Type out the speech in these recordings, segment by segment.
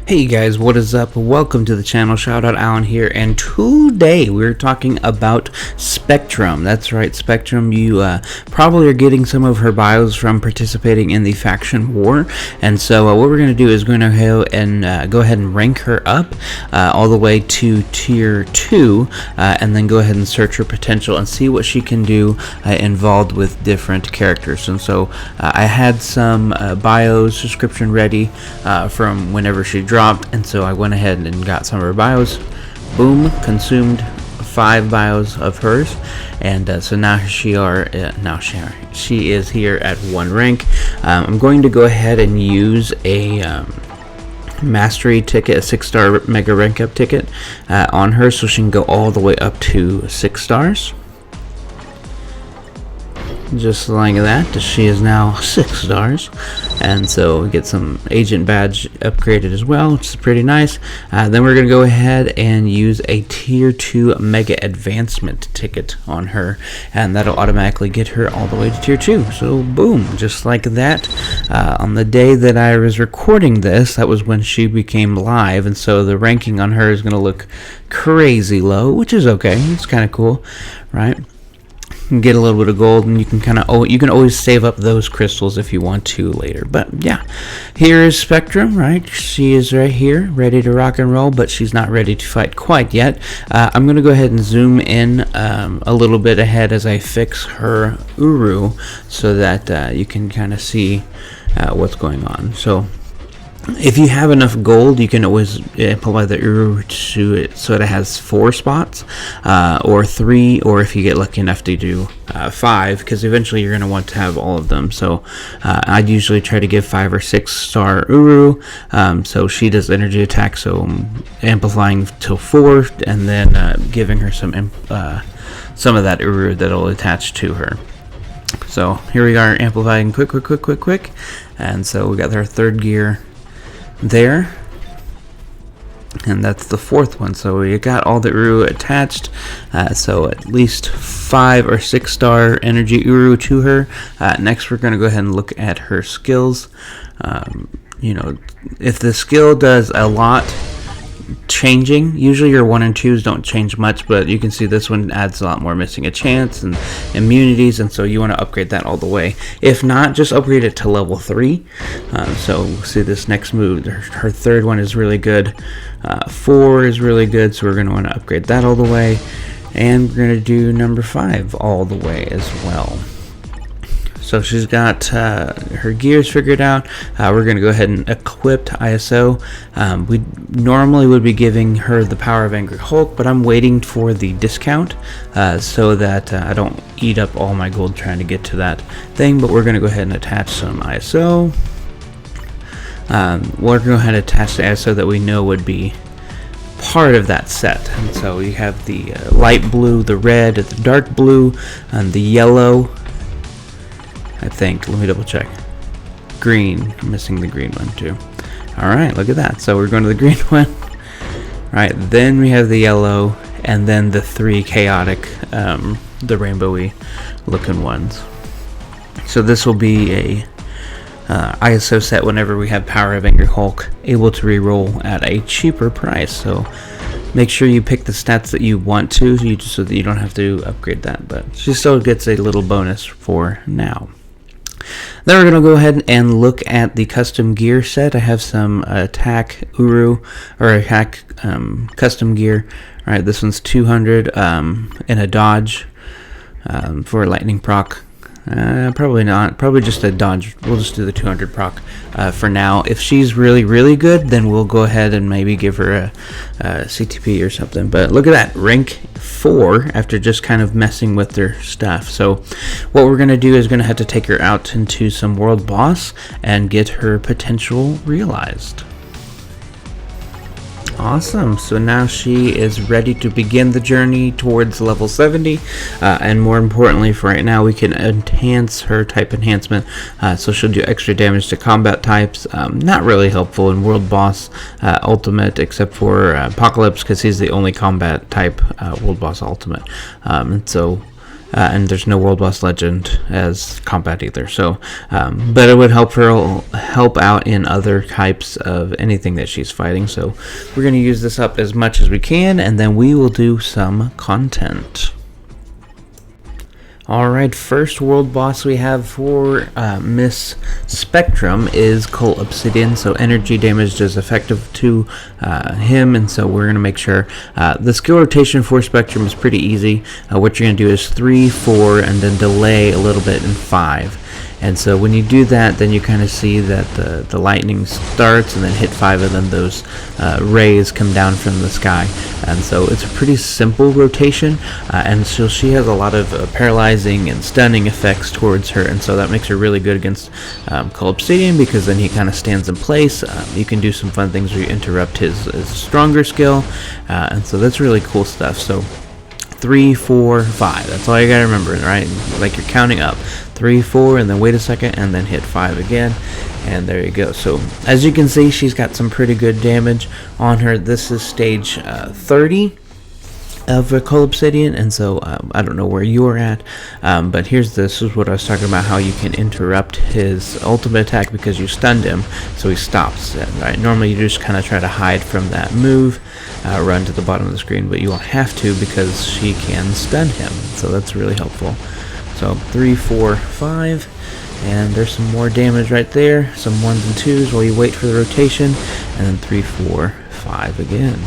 Hey guys, what is up? Welcome to the channel. Shout out Alan here, and today we're talking about Spectrum. That's right, Spectrum. You probably are getting some of her bios from participating in the faction war, and so what we're going to do is going to go ahead and rank her up all the way to tier 2, and then go ahead and search her potential and see what she can do involved with different characters. And so I had some bios description ready from whenever she dropped, and so I went ahead and got some of her bios. Boom, consumed 5 bios of hers, and so now she is here at 1 rank. I'm going to go ahead and use a mastery ticket, a 6-star mega rank up ticket on her, so she can go all the way up to 6 stars. Just like that, she is now 6 stars, and so we get some agent badge upgraded as well, which is pretty nice. Then we're going to go ahead and use a tier 2 mega advancement ticket on her, and that'll automatically get her all the way to tier 2. So boom, just like that. On the day that I was recording this, that was when she became live, and so the ranking on her is going to look crazy low, which is okay. It's kind of cool, right? Get a little bit of gold, and you can always save up those crystals if you want to later. But yeah, here is Spectrum, right? She is right here, ready to rock and roll, but she's not ready to fight quite yet. I'm gonna go ahead and zoom in a little bit ahead as I fix her Uru, so that you can kind of see what's going on. So if you have enough gold, you can always apply the Uru to it so that it has 4 spots, or 3, or if you get lucky enough to do 5, because eventually you're going to want to have all of them. So I'd usually try to give 5 or 6 star Uru, so she does energy attack, so amplifying till 4, and then giving her some of that Uru that'll attach to her. So here we are, amplifying quick, and so we got our 3rd gear there, and that's the 4th one. So we got all the Uru attached, so at least 5 or 6 star energy Uru to her. Next we're going to go ahead and look at her skills. If the skill does a lot changing, usually your 1 and 2s don't change much, but you can see this one adds a lot more, missing a chance and immunities, and so you want to upgrade that all the way. If not, just upgrade it to level 3. So see this next move, her 3rd one is really good, 4 is really good, so we're going to want to upgrade that all the way, and we're going to do number 5 all the way as well. So she's got her gears figured out. We're going to go ahead and equip ISO. We normally would be giving her the Power of Angry Hulk, but I'm waiting for the discount so that I don't eat up all my gold trying to get to that thing. But we're going to go ahead and attach some ISO. We're going to go ahead and attach the ISO that we know would be part of that set. And so you have the light blue, the red, the dark blue, and the yellow. I think, let me double check. Green, I'm missing the green one too. Alright, look at that. So we're going to the green one. Right, then we have the yellow, and then the 3 chaotic, the rainbowy looking ones. So this will be a ISO set whenever we have Power of Angry Hulk able to reroll at a cheaper price. So make sure you pick the stats that you want to, so that you don't have to upgrade that, but she still gets a little bonus for now. Then we're going to go ahead and look at the custom gear set. I have some attack Uru, or attack custom gear. Alright, this one's 200 in a dodge for lightning proc. Probably not. Probably just a dodge. We'll just do the 200 proc for now. If she's really good, then we'll go ahead and maybe give her a CTP or something. But look at that, rank 4 after just kind of messing with their stuff. So what we're going to do is going to have to take her out into some world boss and get her potential realized. Awesome, so now she is ready to begin the journey towards level 70, and more importantly for right now, we can enhance her type enhancement, so she'll do extra damage to combat types. Not really helpful in World Boss Ultimate, except for Apocalypse, because he's the only combat type World Boss Ultimate. And so and there's no World Boss Legend as combat either. So, but it would help out in other types of anything that she's fighting. So we're going to use this up as much as we can, and then we will do some content. Alright, first world boss we have for Miss Spectrum is Cull Obsidian, so energy damage is effective to him, and so we're going to make sure. The skill rotation for Spectrum is pretty easy. What you're going to do is 3, 4, and then delay a little bit in 5. And so when you do that, then you kind of see that the lightning starts and then hit 5 of them. Those rays come down from the sky. And so it's a pretty simple rotation. And so she has a lot of paralyzing and stunning effects towards her. And so that makes her really good against Cull Obsidian, because then he kind of stands in place. You can do some fun things where you interrupt his stronger skill. And so that's really cool stuff. So 3, 4, 5. That's all you gotta remember, right? Like you're counting up. 3, 4, and then wait a second, and then hit 5 again, and there you go. So as you can see, she's got some pretty good damage on her. This is stage 30 of Cull Obsidian, and so I don't know where you're at, but this is what I was talking about, how you can interrupt his ultimate attack because you stunned him, so he stops. Right? Normally you just kind of try to hide from that move, run to the bottom of the screen, but you won't have to because she can stun him, so that's really helpful. So 3, 4, 5, and there's some more damage right there, some 1s and 2s while you wait for the rotation, and then 3, 4, 5 again.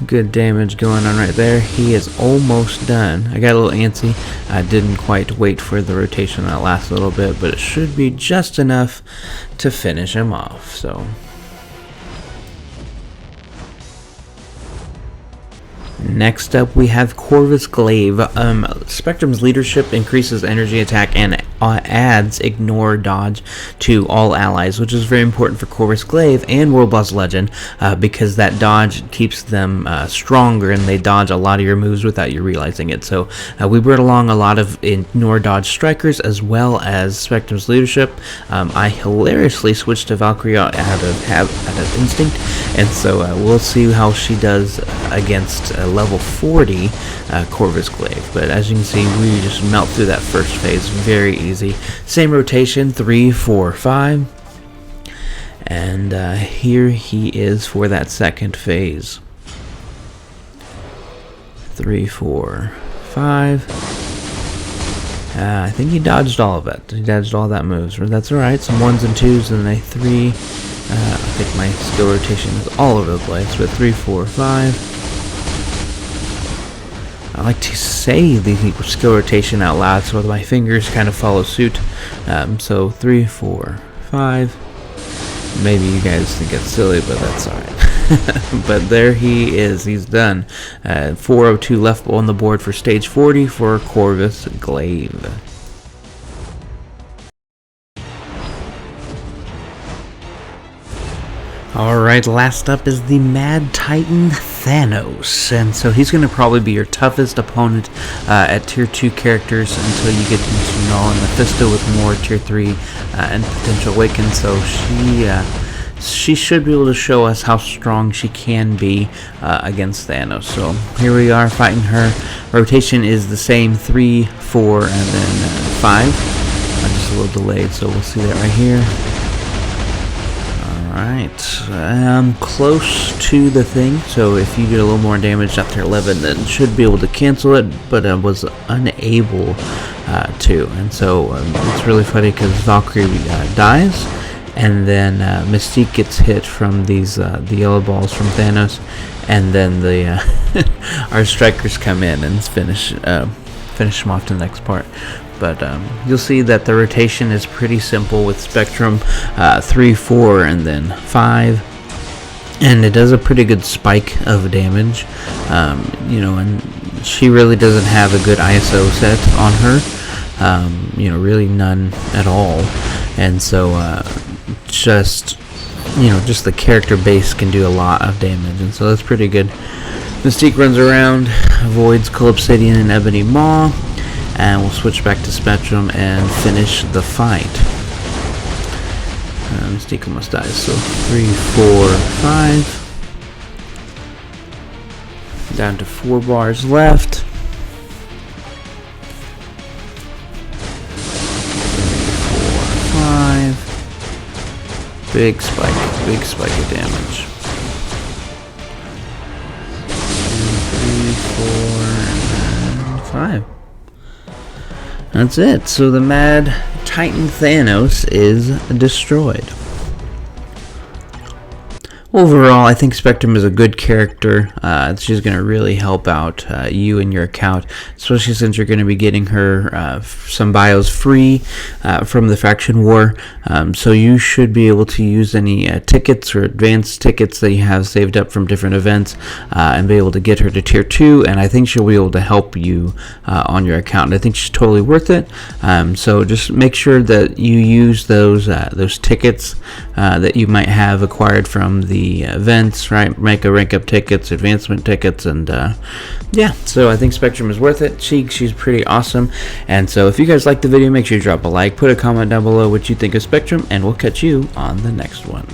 Good damage going on right there. He is almost done. I got a little antsy. I didn't quite wait for the rotation that last little bit, but it should be just enough to finish him off. So next up we have Corvis Glaive. Spectrum's leadership increases energy attack and adds ignore dodge to all allies, which is very important for Corvis Glaive and World Boss Legend, because that dodge keeps them stronger, and they dodge a lot of your moves without you realizing it. So we brought along a lot of ignore dodge strikers as well as Spectrum's leadership. I hilariously switched to Valkyrie out of instinct, and so we'll see how she does against level 40 Corvis Glaive. But as you can see, we just melt through that first phase very easy. Same rotation, 3, 4, 5, and here he is for that second phase. 3, 4, 5. I think he dodged all of it. He dodged all that moves. That's alright. Some 1s and 2s and a 3. I think my skill rotation is all over the place, but 3, 4, 5. I like to say the skill rotation out loud so my fingers kind of follow suit. So 3, 4, 5. Maybe you guys think it's silly, but that's alright. But there he is. He's done. 402 left on the board for stage 40 for Corvis Glaive. Alright, last up is the Mad Titan Thanos, and so he's going to probably be your toughest opponent at tier 2 characters until you get into Null and Mephisto with more tier 3 and potential Awaken. So she should be able to show us how strong she can be against Thanos. So here we are fighting her. Rotation is the same, 3, 4, and then 5. Just a little delayed, so we'll see that right here. Alright, I'm close to the thing, so if you get a little more damage after 11, then should be able to cancel it, but I was unable to. And so it's really funny because Valkyrie dies, and then Mystique gets hit from these the yellow balls from Thanos, and then the our strikers come in and finish them off to the next part. But you'll see that the rotation is pretty simple with Spectrum, 3, 4, and then 5, and it does a pretty good spike of damage. You know, and she really doesn't have a good ISO set on her. You know, really none at all. And so just the character base can do a lot of damage, and so that's pretty good. Mystique runs around, avoids Cull Obsidian and Ebony Maw. And we'll switch back to Spectrum and finish the fight. Mystique almost dies, so 3, 4, 5. Down to 4 bars left. Big spike of damage. 3, 4, and 5. That's it. So the Mad Titan Thanos is destroyed. Overall, I think Spectrum is a good character. She's going to really help out you and your account, especially since you're going to be getting her some bios free from the faction war. So you should be able to use any tickets or advanced tickets that you have saved up from different events and be able to get her to tier 2. And I think she'll be able to help you on your account. And I think she's totally worth it. So just make sure that you use those tickets that you might have acquired from the events, right? Make a rank up tickets, advancement tickets, and yeah, so I think Spectrum is worth it. She's pretty awesome. And so if you guys like the video, make sure you drop a like, put a comment down below what you think of Spectrum, and we'll catch you on the next one.